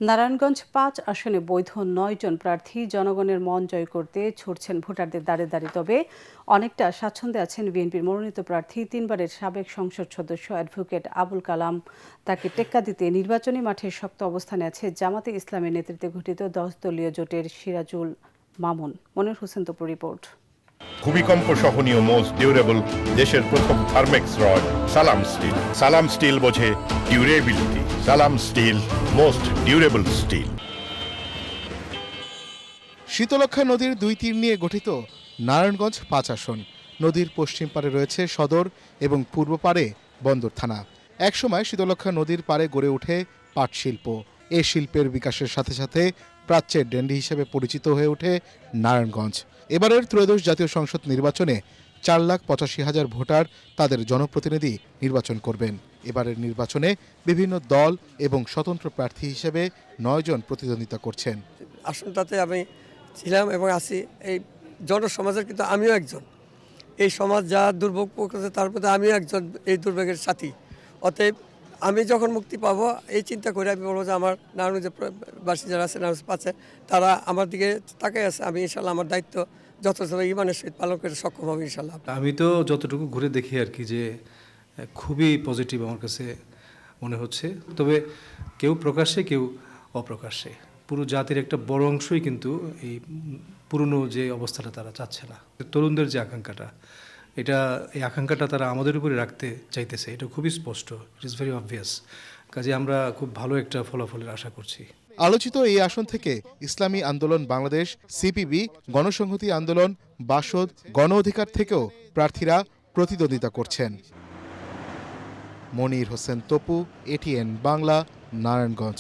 নারায়ণগঞ্জ ৫ আসনে বৈধ ৯ জন প্রার্থী জনগণের মন জয় করতে ছুটছেন ভোটারদের দ্বারে দ্বারে। তবে অনেকটা স্বাচ্ছন্দ্যে আছেন বিএনপির মনোনীত প্রার্থী ৩ বারের সাবেক সংসদ সদস্য অ্যাডভোকেট আবুল কালাম। তাকে টেক্কা দিতে নির্বাচনী মাঠে শক্ত অবস্থানে আছে জামাতে ইসলামের নেতৃত্বে গঠিত ১০ দলীয় জোটের সিরাজুল মামুন। মনির হোসেন তপুর রিপোর্ট। ভূমিকম্প সহনীয় মোস্ট ডিউরেবল দেশের প্রথম Thermex rod Salam steel. Salam steel বোঝে durability. Salam steel most durable steel. Shitalakshya নদীর ২ তীর নিয়ে গঠিত নারায়ণগঞ্জ ৫ আসন। নদীর পশ্চিম পারে রয়েছে সদর এবং পূর্ব পারে বন্দর থানা। একসময় শীতলক্ষ্যা নদীর পারে গড়ে ওঠে পাট শিল্প। এ শিল্পের বিকাশের সাথে সাথে প্রাচ্যের ডেন্ডি হিসেবে পরিচিত হয়ে ওঠে নারায়ণগঞ্জ। এবারের ত্রয়োদশ জাতীয় সংসদ নির্বাচনে ৪,৮৫,০০০ ভোটার তাদের জনপ্রতিনিধি নির্বাচন করবেন। এবারের নির্বাচনে বিভিন্ন দল এবং স্বতন্ত্র প্রার্থী হিসেবে ৯ জন প্রতিদ্বন্দ্বিতা করছেন। আসনটাতে আমি ছিলাম এবং আছি। এই জনসমাজের কিন্তু আমিও একজন। এই সমাজ যা দুর্ভোগ করছে তার মধ্যে আমিও একজন এই দুর্ভোগের সাথী। অতএব আমি যখন মুক্তি পাবো এই চিন্তা করে আমি বলবো যে আমার নারায়ণগঞ্জের বাসী যারা আছে নারায়ণগঞ্জ পাচ্ছে তারা আমার দিকে তাকাই আছে। আমি ইনশাল্লাহ আমার দায়িত্ব যথাযথ ইমানের সহিত পালন করতে সক্ষম হবে ইনশাল্লাহ। আমি তো যতটুকু ঘুরে দেখি আর কি, যে খুবই পজিটিভ আমার কাছে মনে হচ্ছে। তবে কেউ প্রকাশ্যে কেউ অপ্রকাশ্যে পুরো জাতির একটা বড় অংশই কিন্তু এই পুরনো যে অবস্থাটা তারা চাচ্ছে না। তরুণদের যে আকাঙ্ক্ষাটা, এই আকাঙ্ক্ষাটা তারা আমাদের উপরে রাখতে চাইতেছে, এটা খুবই স্পষ্ট। It is very obvious. কাজে আমরা খুব ভালো একটা ফলাফলের আশা করছি। আলোচিত এই আসন থেকে ইসলামী আন্দোলন বাংলাদেশ, সিপিবি, গণসংহতি আন্দোলন, বাসদ, গণ অধিকার থেকেও প্রার্থীরা প্রতিদ্বন্দ্বিতা করছেন। মনির হোসেন তপু, এটিএন বাংলা, নারায়ণগঞ্জ।